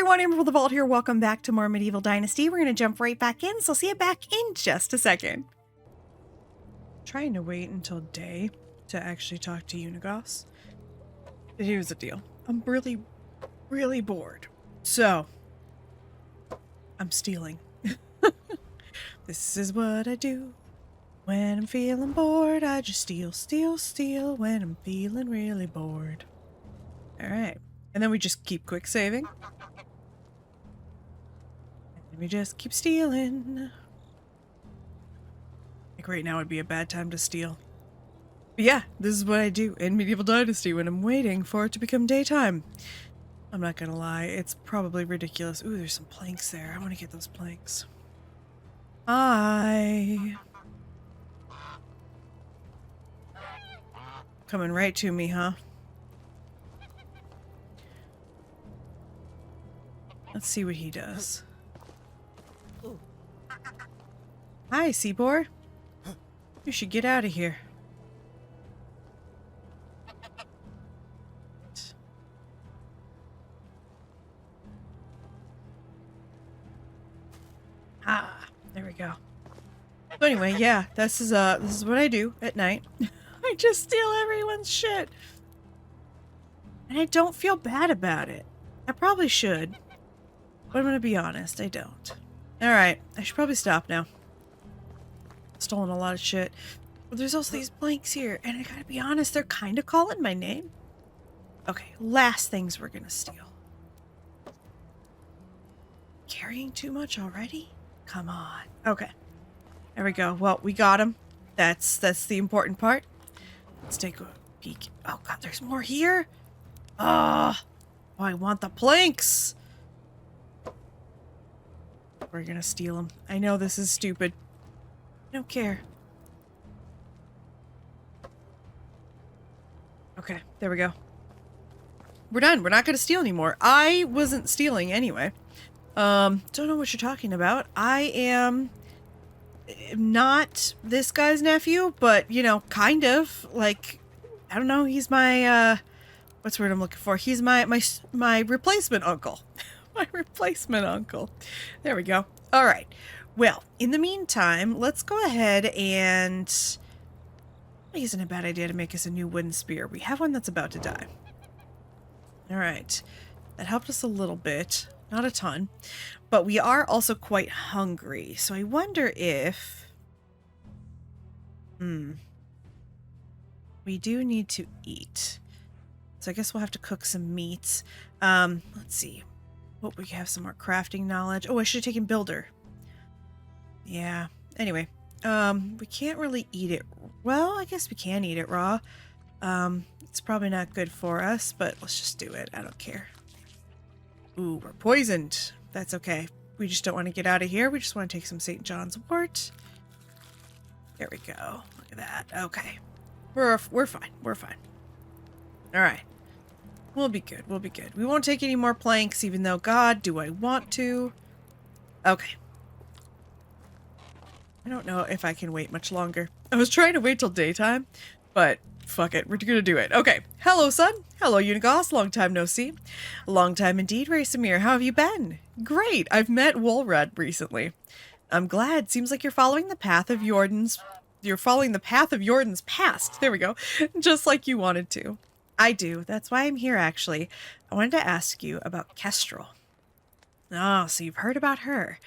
everyone, AmberFrmThVault here. Welcome back to more Medieval Dynasty. We're going to jump right back in, so see you back in just a second. Trying to wait until day to actually talk to Unigos. Here's the deal. I'm really bored. So, I'm stealing. This is what I do. When I'm feeling bored, I just steal when I'm feeling really bored. Alright. And then we just keep quick saving. And we just keep stealing. Like right now would be a bad time to steal. But yeah, this is what I do in Medieval Dynasty when I'm waiting for it to become daytime. I'm not gonna lie, it's probably ridiculous. Ooh, there's some planks there. I want to get those planks. Hi. Coming right to me, huh? Let's see what he does. Hi, Seaboar. You should get out of here. Ah, there we go. So anyway, yeah, this is what I do at night. I just steal everyone's shit. And I don't feel bad about it. I probably should. But I'm gonna be honest, I don't. Alright, I should probably stop now. Stolen a lot of shit. But there's also these blanks here, and I gotta be honest, they're kind of calling my name. Okay, last things we're gonna steal. Carrying too much already? Come on. Okay. There we go. Well, we got him. That's the important part. Let's take a peek. Oh god, there's more here? Oh, I want the planks! We're gonna steal them. I know this is stupid. I don't care. Okay, there we go. We're done. We're not gonna steal anymore. I wasn't stealing anyway. Don't know what you're talking about. I am not this guy's nephew, but, you know, kind of. Like, I don't know, he's my, what's the word I'm looking for? He's my replacement uncle. My replacement uncle. There we go. All right. Well, in the meantime, let's go ahead and... It isn't a bad idea to make us a new wooden spear. We have one that's about to die. All right. That helped us a little bit. Not a ton. But we are also quite hungry. So I wonder if... We do need to eat. So I guess we'll have to cook some meats. Let's see. Oh, we have some more crafting knowledge. Oh, I should have taken builder. Yeah. Anyway, we can't really eat it. Well, I guess we can eat it raw. It's probably not good for us, but let's just do it. I don't care. Ooh, we're poisoned. That's okay. We just don't want to get out of here. We just want to take some St. John's wort. There we go. Look at that. Okay. We're fine. We're fine. All right. We'll be good. We'll be good. We won't take any more planks, even though, God, do I want to? Okay. I don't know if I can wait much longer. I was trying to wait till daytime, but fuck it. We're gonna do it. Okay. Hello, son. Hello, Unigos. Long time no see. Long time indeed, Racemir. How have you been? Great. I've met Woolred recently. I'm glad. Seems like you're following the path of Jordan's... You're following the path of Jordan's past. There we go. Just like you wanted to. I do. That's why I'm here, actually. I wanted to ask you about Kestrel. Oh, so you've heard about her.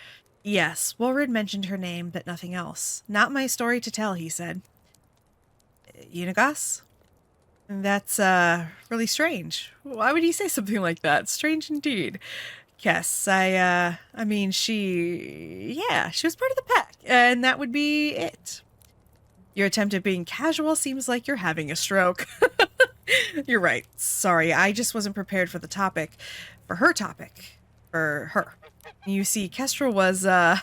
Yes, Woolred mentioned her name, but nothing else. Not my story to tell, he said. Unigos? That's, really strange. Why would he say something like that? Strange indeed. Yes, I mean, she was part of the pack, and that would be it. Your attempt at being casual seems like you're having a stroke. You're right. Sorry, I just wasn't prepared for the topic. For her topic. For her. You see, Kestrel was, I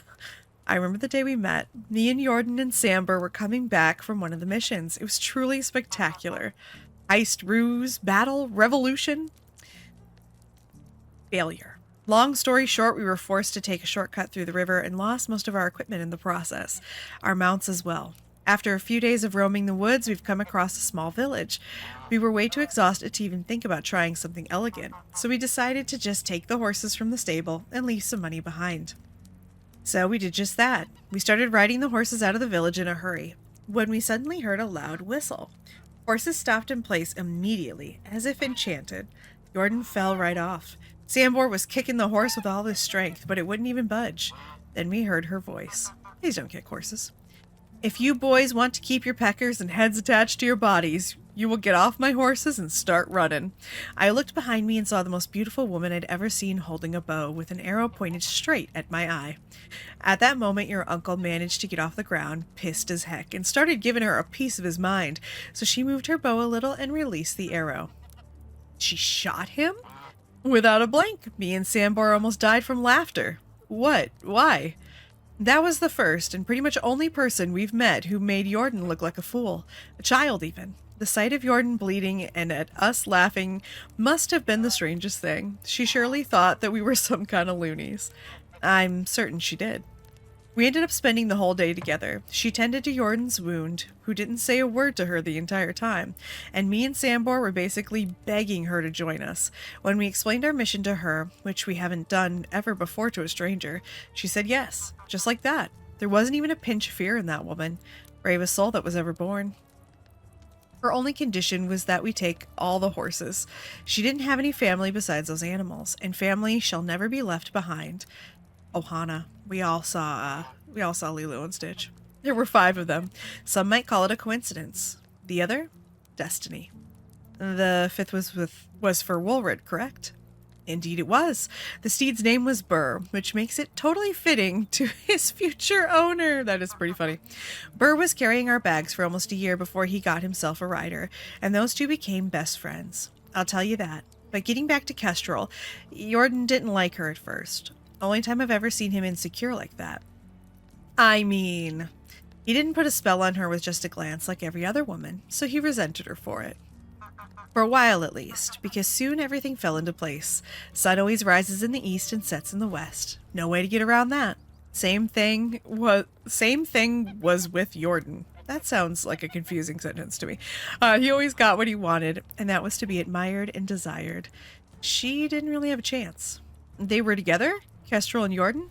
remember the day we met. Me and Jordan and Samber were coming back from one of the missions. It was truly spectacular. Heist, ruse, battle, revolution. Failure. Long story short, we were forced to take a shortcut through the river and lost most of our equipment in the process. Our mounts as well. After a few days of roaming the woods, we've come across a small village. We were way too exhausted to even think about trying something elegant, so we decided to just take the horses from the stable and leave some money behind. So we did just that. We started riding the horses out of the village in a hurry, when we suddenly heard a loud whistle. Horses stopped in place immediately, as if enchanted. Jordan fell right off. Sambor was kicking the horse with all his strength, but it wouldn't even budge. Then we heard her voice. Please don't kick horses. If you boys want to keep your peckers and heads attached to your bodies, you will get off my horses and start running. I looked behind me and saw the most beautiful woman I'd ever seen holding a bow with an arrow pointed straight at my eye. At that moment, your uncle managed to get off the ground, pissed as heck, and started giving her a piece of his mind, so she moved her bow a little and released the arrow. She shot him? Without a blink, me and Sambor almost died from laughter. What? Why? That was the first and pretty much only person we've met who made Jordan look like a fool, a child even. The sight of Jordan bleeding and at us laughing must have been the strangest thing. She surely thought that we were some kind of loonies. I'm certain she did. We ended up spending the whole day together. She tended to Jordan's wound, who didn't say a word to her the entire time, and me and Sambor were basically begging her to join us. When we explained our mission to her, which we haven't done ever before to a stranger, she said yes, just like that. There wasn't even a pinch of fear in that woman, bravest soul that was ever born. Her only condition was that we take all the horses. She didn't have any family besides those animals, and family shall never be left behind. Ohana. We all saw Lilo and Stitch. There were 5 of them. Some might call it a coincidence. The other? Destiny. The 5th was for Woolred, correct? Indeed it was. The steed's name was Burr, which makes it totally fitting to his future owner. That is pretty funny. Burr was carrying our bags for almost a year before he got himself a rider, and those two became best friends. I'll tell you that. But getting back to Kestrel, Jordan didn't like her at first. Only time I've ever seen him insecure like that. I mean, he didn't put a spell on her with just a glance like every other woman, so he resented her for it. For a while at least, because soon everything fell into place. Sun always rises in the east and sets in the west. No way to get around that. Same thing was with Jordan. That sounds like a confusing sentence to me. He always got what he wanted, and that was to be admired and desired. She didn't really have a chance. They were together? Kestrel and Jordan?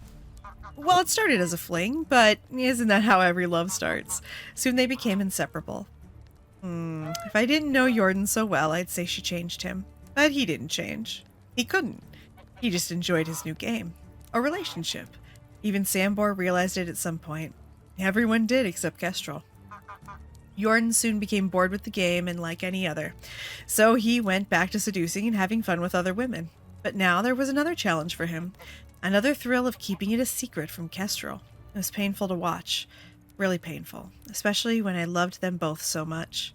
Well, it started as a fling, but isn't that how every love starts? Soon they became inseparable. If I didn't know Jordan so well, I'd say she changed him. But he didn't change. He couldn't. He just enjoyed his new game. A relationship. Even Sambor realized it at some point. Everyone did except Kestrel. Jordan soon became bored with the game and like any other. So he went back to seducing and having fun with other women. But now there was another challenge for him. Another thrill of keeping it a secret from Kestrel. It was painful to watch. Really painful. Especially when I loved them both so much.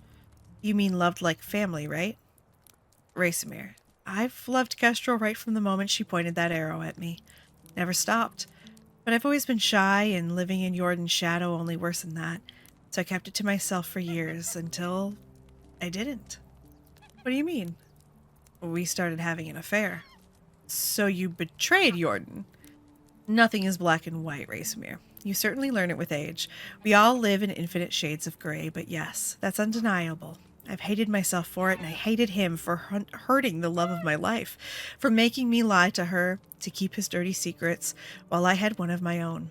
You mean loved like family, right? Racemir. I've loved Kestrel right from the moment she pointed that arrow at me. Never stopped. But I've always been shy, and living in Jordan's shadow only worsened that. So I kept it to myself for years, until I didn't. What do you mean? We started having an affair. So you betrayed Jordan? Nothing is black and white, Racemir. You certainly learn it with age. We all live in infinite shades of gray, but yes, that's undeniable. I've hated myself for it, and I hated him for hurting the love of my life, for making me lie to her to keep his dirty secrets while I had one of my own.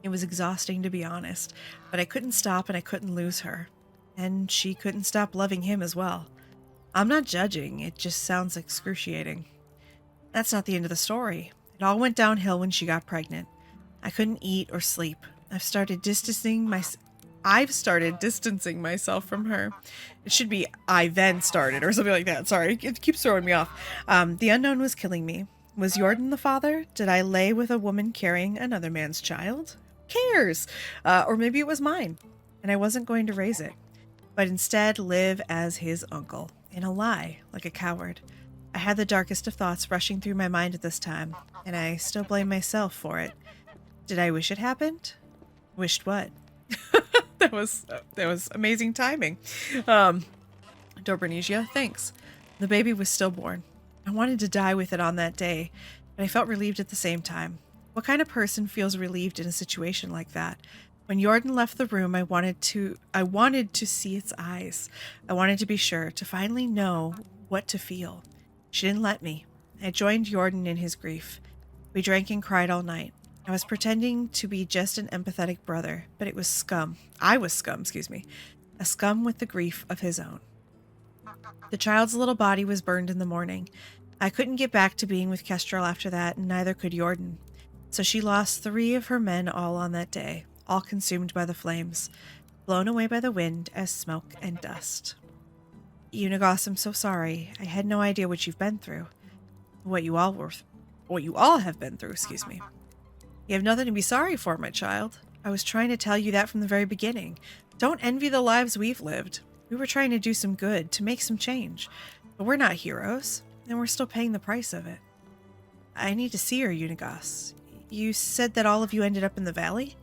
It was exhausting, to be honest, but I couldn't stop and I couldn't lose her. And she couldn't stop loving him as well. I'm not judging, it just sounds excruciating. That's not the end of the story. It all went downhill when she got pregnant. I couldn't eat or sleep. I've started distancing myself from her. It should be I then started or something like that. Sorry, it keeps throwing me off. The unknown was killing me. Was Jordan the father? Did I lay with a woman carrying another man's child? Who cares? Or maybe it was mine, and I wasn't going to raise it, but instead live as his uncle, in a lie, like a coward. I had the darkest of thoughts rushing through my mind at this time, and I still blame myself for it. Did I wish it happened? Wished what? That was amazing timing. Dobranicia, thanks. The baby was stillborn. I wanted to die with it on that day, but I felt relieved at the same time. What kind of person feels relieved in a situation like that? When Jordan left the room, I wanted to see its eyes. I wanted to be sure, to finally know what to feel. She didn't let me. I joined Jordan in his grief. We drank and cried all night. I was pretending to be just an empathetic brother, but it was scum. I was scum, excuse me. A scum with the grief of his own. The child's little body was burned in the morning. I couldn't get back to being with Kestrel after that, and neither could Jordan. So she lost 3 of her men all on that day, all consumed by the flames, blown away by the wind as smoke and dust. Unigos, I'm so sorry. I had no idea what you've been through. What you all have been through, excuse me. You have nothing to be sorry for, my child. I was trying to tell you that from the very beginning. Don't envy the lives we've lived. We were trying to do some good, to make some change. But we're not heroes, and we're still paying the price of it. I need to see her, Unigos. You said that all of you ended up in the valley?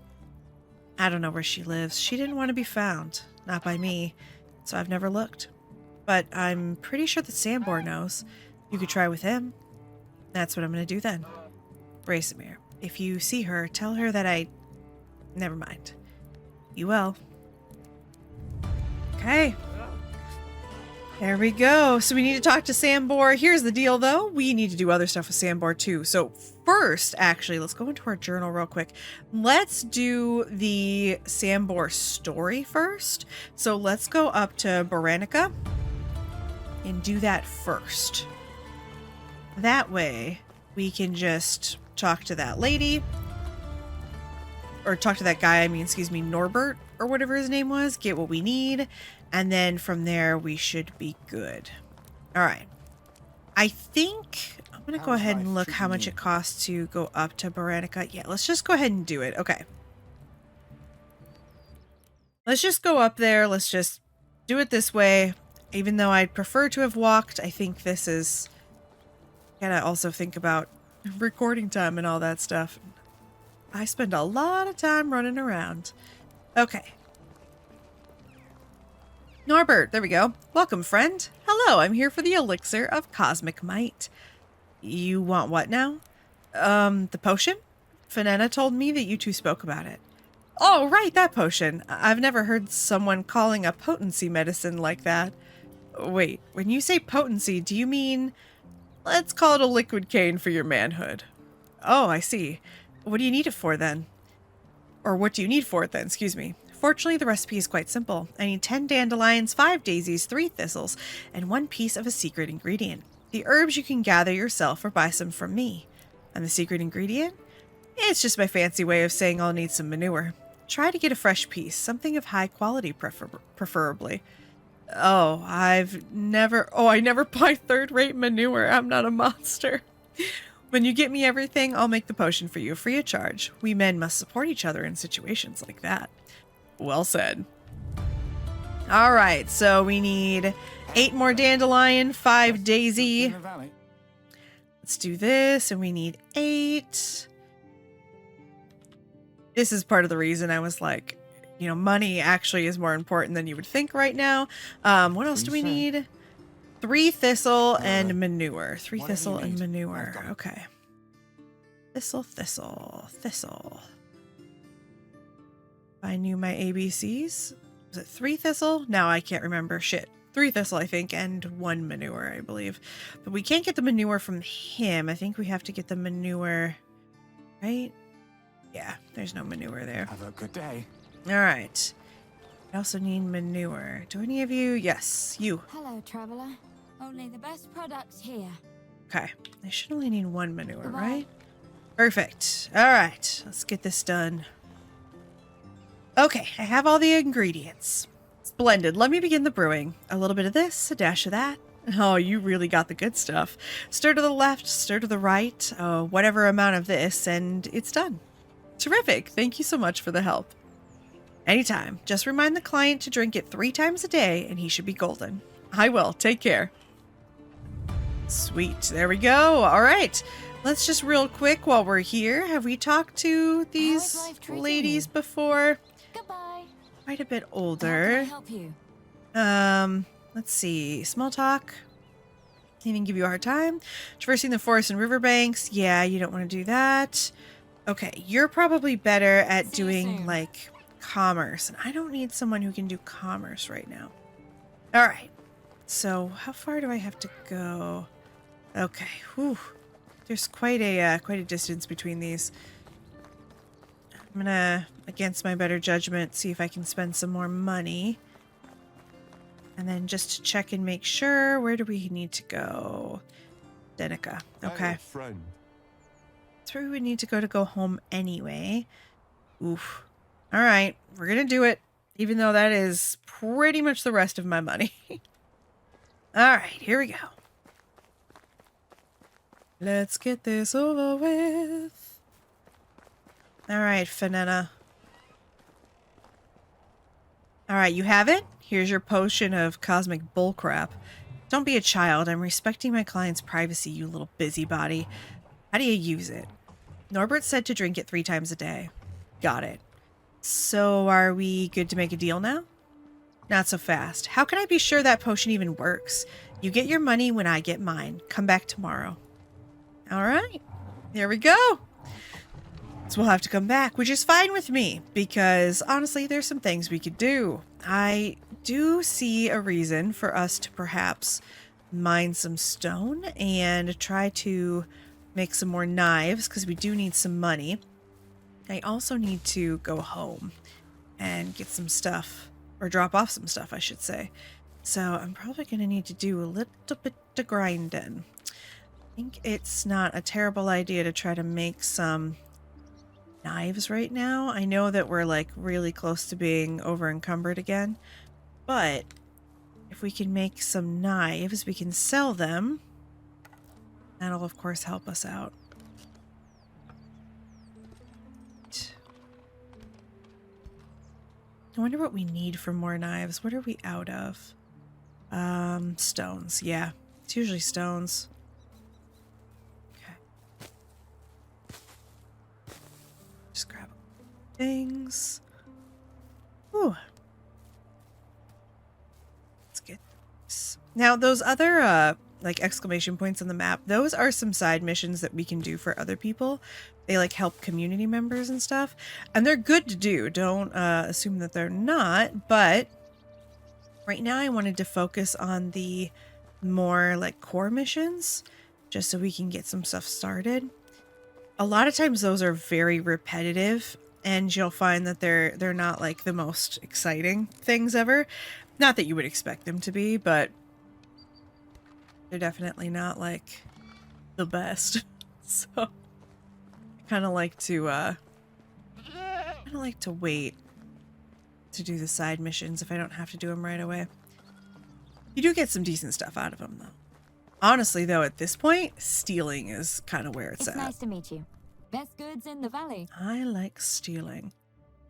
I don't know where she lives. She didn't want to be found. Not by me. So I've never looked. But I'm pretty sure that Sambor knows. You could try with him. That's what I'm going to do then. Brasimir, if you see her, tell her that I... Never mind. You will. Okay. There we go. So we need to talk to Sambor. Here's the deal, though. We need to do other stuff with Sambor, too. So first, actually, let's go into our journal real quick. Let's do the Sambor story first. So let's go up to Baranica and do that first. That way, we can just talk to that lady. Or talk to that guy, excuse me, Norbert, or whatever his name was. Get what we need. And then from there, we should be good. All right. I think I'm going to go ahead and look how much it costs to go up to Baranica. Yeah, let's just go ahead and do it. Okay. Let's just go up there. Let's just do it this way. Even though I'd prefer to have walked, I think this is... Gotta also think about recording time and all that stuff. I spend a lot of time running around. Okay. Norbert, there we go. Welcome, friend. Hello, I'm here for the elixir of cosmic might. You want what now? The potion? Finena told me that you two spoke about it. Oh, right, that potion. I've never heard someone calling a potency medicine like that. Wait, when you say potency, do you mean... Let's call it a liquid cane for your manhood. Oh, I see. What do you need it for then? Or what do you need for it then, excuse me. Fortunately, the recipe is quite simple. I need 10 dandelions, 5 daisies, 3 thistles, and 1 piece of a secret ingredient. The herbs you can gather yourself or buy some from me. And the secret ingredient? It's just my fancy way of saying I'll need some manure. Try to get a fresh piece, something of high quality preferably. Oh, I never buy third-rate manure. I'm not a monster. When you get me everything, I'll make the potion for you free of charge. We men must support each other in situations like that. Well said. All right, so we need 8 more dandelion, 5 daisy. Let's do this, and we need 8. This is part of the reason I was like, you know, money actually is more important than you would think right now. What else do we need? 3 thistle and manure. 3 thistle and manure. Okay. Thistle. If I knew my ABCs. Was it 3 thistle? Now I can't remember. Shit. 3 thistle, I think, and 1 manure, I believe. But we can't get the manure from him. I think we have to get the manure, right? Yeah, there's no manure there. Have a good day. All right. I also need manure. Do any of you? Yes, you. Hello, traveler. Only the best products here. Okay. I should only need 1 manure, right? Perfect. All right. Let's get this done. Okay, I have all the ingredients. Splendid. Let me begin the brewing. A little bit of this, a dash of that. Oh, you really got the good stuff. Stir to the left, stir to the right, whatever amount of this, and it's done. Terrific. Thank you so much for the help. Anytime. Just remind the client to drink it 3 times a day, and he should be golden. I will. Take care. Sweet. There we go. All right. Let's just real quick while we're here. Have we talked to these ladies before? Goodbye. Quite a bit How older. can I help you? Let's see. Small talk. Anything give you a hard time? Traversing the forest and riverbanks. Yeah, you don't want to do that. Okay, you're probably better at See you doing soon. like commerce, and I don't need someone who can do commerce right now. All right. So how far do I have to go? Okay. Whew. There's quite a distance between these. I'm gonna, against my better judgment, see if I can spend some more money. And then just to check and make sure, where do we need to go? Denica. Okay. Friend. That's where we would need to go home anyway. Oof. All right. We're gonna do it, even though that is pretty much the rest of my money. All right. Here we go. Let's get this over with. All right, Finetta. All right, you have it? Here's your potion of cosmic bullcrap. Don't be a child. I'm respecting my client's privacy, you little busybody. How do you use it? Norbert said to drink it 3 times a day. Got it. So are we good to make a deal now? Not so fast. How can I be sure that potion even works? You get your money when I get mine. Come back tomorrow. All right. There we go. So we'll have to come back, which is fine with me, because honestly, there's some things we could do. I do see a reason for us to perhaps mine some stone and try to make some more knives, because we do need some money. I also need to go home and get some stuff, or drop off some stuff, I should say. So I'm probably going to need to do a little bit of grinding. I think it's not a terrible idea to try to make some knives right now. I know that we're like really close to being over encumbered again, but if we can make some knives, we can sell them. That'll of course help us out. I wonder what we need for more knives. What are we out of? Stones. Yeah, it's usually stones. Just grab things. Ooh. Let's get this. Now, those other, like, exclamation points on the map, those are some side missions that we can do for other people. They, like, help community members and stuff. And they're good to do. Don't assume that they're not. But right now I wanted to focus on the more, like, core missions, just so we can get some stuff started. A lot of times those are very repetitive, and you'll find that they're not like the most exciting things ever. Not that you would expect them to be, but they're definitely not like the best. So I kind of like to wait to do the side missions if I don't have to do them right away. You do get some decent stuff out of them though. Honestly, though, at this point, stealing is kind of where it's at. It's nice to meet you. Best goods in the valley. I like stealing.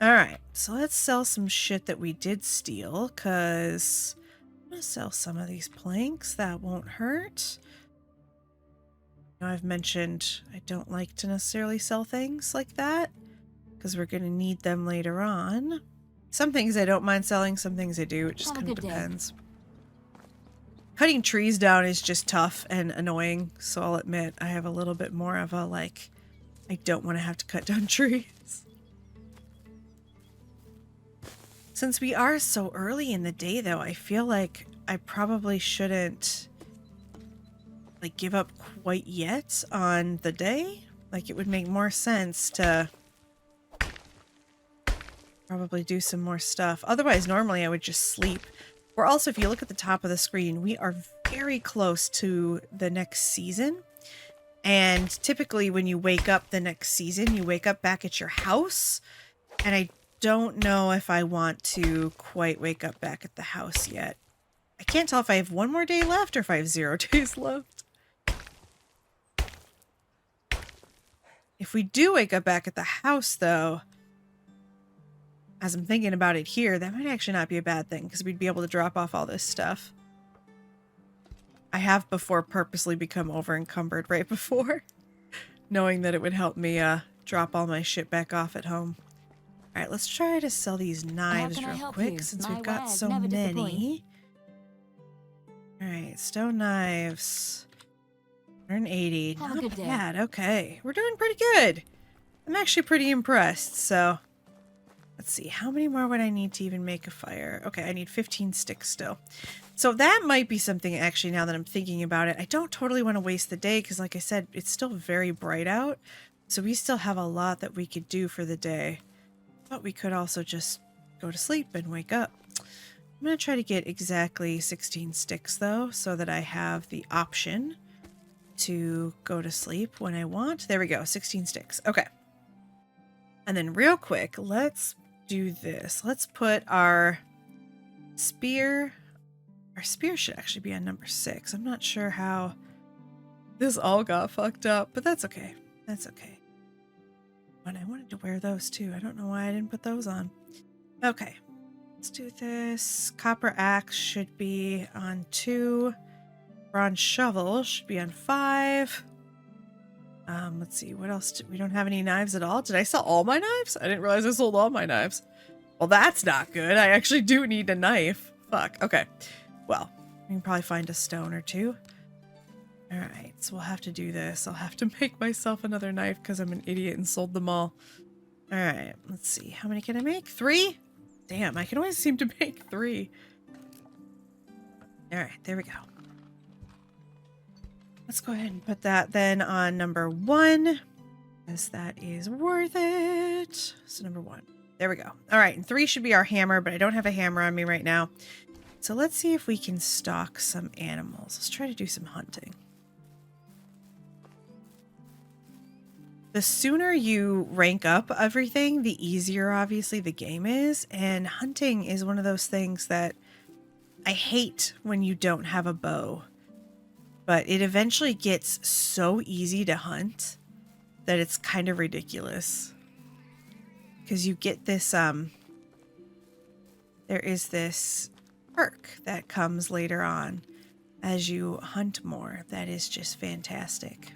All right, so let's sell some shit that we did steal, because I'm going to sell some of these planks. That won't hurt. You know, I've mentioned I don't like to necessarily sell things like that, because we're going to need them later on. Some things I don't mind selling, some things I do. It just kind of depends. Cutting trees down is just tough and annoying, so I'll admit I have a little bit more of a, like, I don't want to have to cut down trees. Since we are so early in the day, though, I feel like I probably shouldn't, like, give up quite yet on the day. Like, it would make more sense to probably do some more stuff. Otherwise, normally I would just sleep. Or also, if you look at the top of the screen, we are very close to the next season. And typically when you wake up the next season, you wake up back at your house. And I don't know if I want to quite wake up back at the house yet. I can't tell if I have 1 more day left or if I have 0 days left. If we do wake up back at the house, though, as I'm thinking about it here, that might actually not be a bad thing, because we'd be able to drop off all this stuff. I have before purposely become over encumbered right before, knowing that it would help me drop all my shit back off at home. All right, let's try to sell these knives real quick, since we've got so many. All right, stone knives. 180. Not bad. Okay, we're doing pretty good. I'm actually pretty impressed, so Let's see, how many more would I need to even make a fire? Okay, I need 15 sticks still. So that might be something, actually, now that I'm thinking about it. I don't totally want to waste the day because, like I said, it's still very bright out. So we still have a lot that we could do for the day. But we could also just go to sleep and wake up. I'm going to try to get exactly 16 sticks, though, so that I have the option to go to sleep when I want. There we go, 16 sticks. Okay. And then real quick, let's do this. Let's put our spear. Our spear should actually be on number 6. I'm not sure how this all got fucked up, but that's okay. That's okay. But I wanted to wear those too. I don't know why I didn't put those on. Okay. Let's do this. Copper axe should be on 2. Bronze shovel should be on 5. Let's see, what else? We don't have any knives at all. Did I sell all my knives? I didn't realize I sold all my knives. Well, that's not good. I actually do need a knife. Fuck. Okay. Well, we can probably find a stone or 2. All right, so we'll have to do this. I'll have to make myself another knife because I'm an idiot and sold them all. All right, let's see. How many can I make? 3? Damn, I can always seem to make 3. All right, there we go. Let's go ahead and put that then on number 1, because that is worth it. So number 1. There we go. All right, and 3 should be our hammer, but I don't have a hammer on me right now. So let's see if we can stalk some animals. Let's try to do some hunting. The sooner you rank up everything, the easier, obviously, the game is. And hunting is one of those things that I hate when you don't have a bow. But it eventually gets so easy to hunt that it's kind of ridiculous. Because you get this, there is this perk that comes later on as you hunt more. That is just fantastic.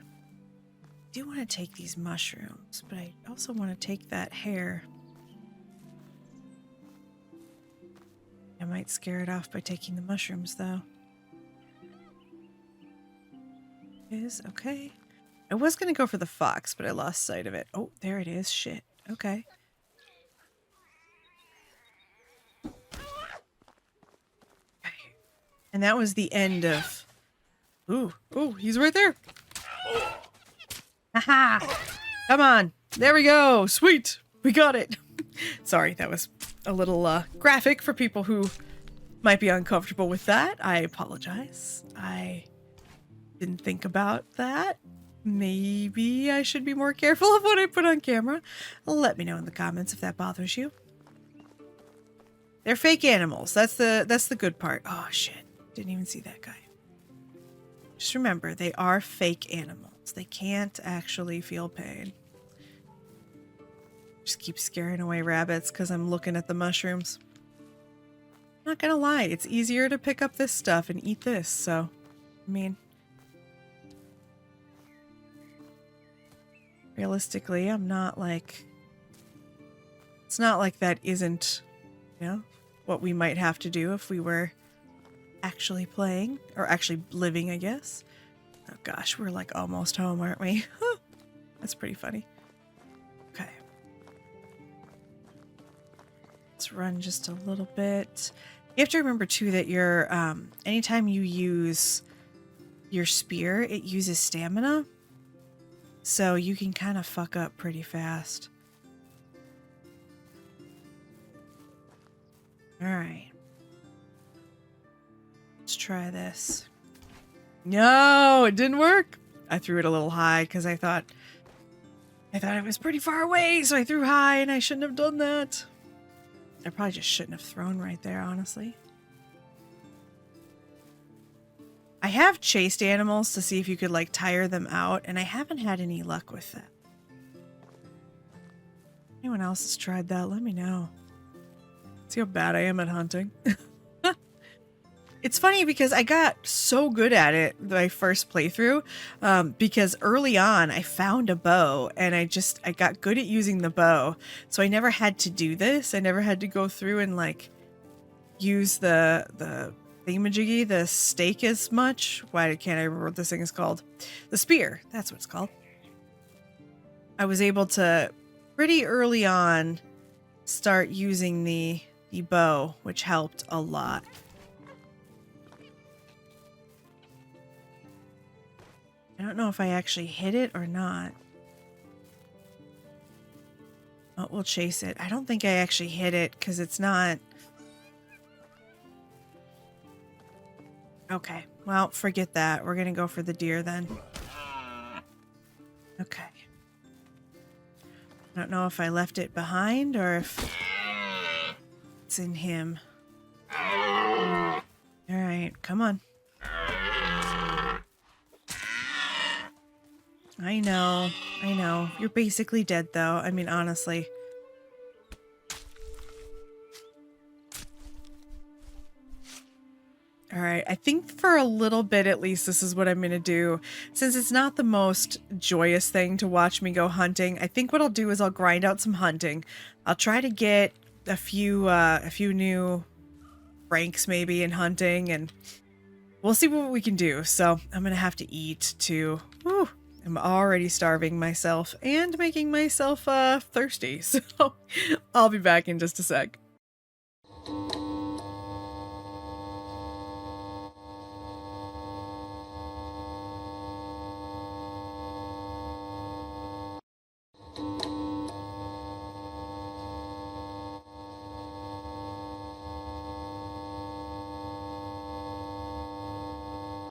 I do want to take these mushrooms, but I also want to take that hair. I might scare it off by taking the mushrooms, though. Is okay. I was going to go for the fox, but I lost sight of it. Oh, there it is. Shit. Okay. And that was the end of... Ooh, he's right there. Haha! Come on. There we go. Sweet. We got it. Sorry, that was a little graphic for people who might be uncomfortable with that. I apologize. I didn't think about that. Maybe I should be more careful of what I put on camera. Let me know in the comments if that bothers you. They're fake animals. That's the good part. Oh shit. Didn't even see that guy. Just remember, they are fake animals. They can't actually feel pain. Just keep scaring away rabbits because I'm looking at the mushrooms. I'm not gonna lie, it's easier to pick up this stuff and eat this, so, I mean, realistically, I'm not like, it's not like that isn't, you know, what we might have to do if we were actually playing, or actually living, I guess. Oh gosh, we're like almost home, aren't we? That's pretty funny. Okay. Let's run just a little bit. You have to remember too that your anytime you use your spear, it uses stamina. So you can kind of fuck up pretty fast. All right. Let's try this. No, it didn't work. I threw it a little high because I thought it was pretty far away, so I threw high and I shouldn't have done that. I probably just shouldn't have thrown right there, honestly. I have chased animals to see if you could like tire them out, and I haven't had any luck with that. Anyone else has tried that? Let me know. See how bad I am at hunting. It's funny because I got so good at it my first playthrough because early on I found a bow and I got good at using the bow. So I never had to do this. I never had to go through and like use the thingamajiggy, the stake as much. Why can't I remember what this thing is called? The spear. That's what it's called. I was able to pretty early on start using the bow, which helped a lot. I don't know if I actually hit it or not. Oh, we'll chase it. I don't think I actually hit it because it's not... Okay, well, forget that. We're going to go for the deer then. Okay. I don't know if I left it behind or if it's in him. All right, come on. I know. You're basically dead, though. I mean, honestly. All right, I think for a little bit at least, this is what I'm going to do. Since it's not the most joyous thing to watch me go hunting, I think what I'll do is I'll grind out some hunting. I'll try to get a few new ranks maybe in hunting, and we'll see what we can do. So I'm going to have to eat too. Whew. I'm already starving myself and making myself thirsty. So I'll be back in just a sec.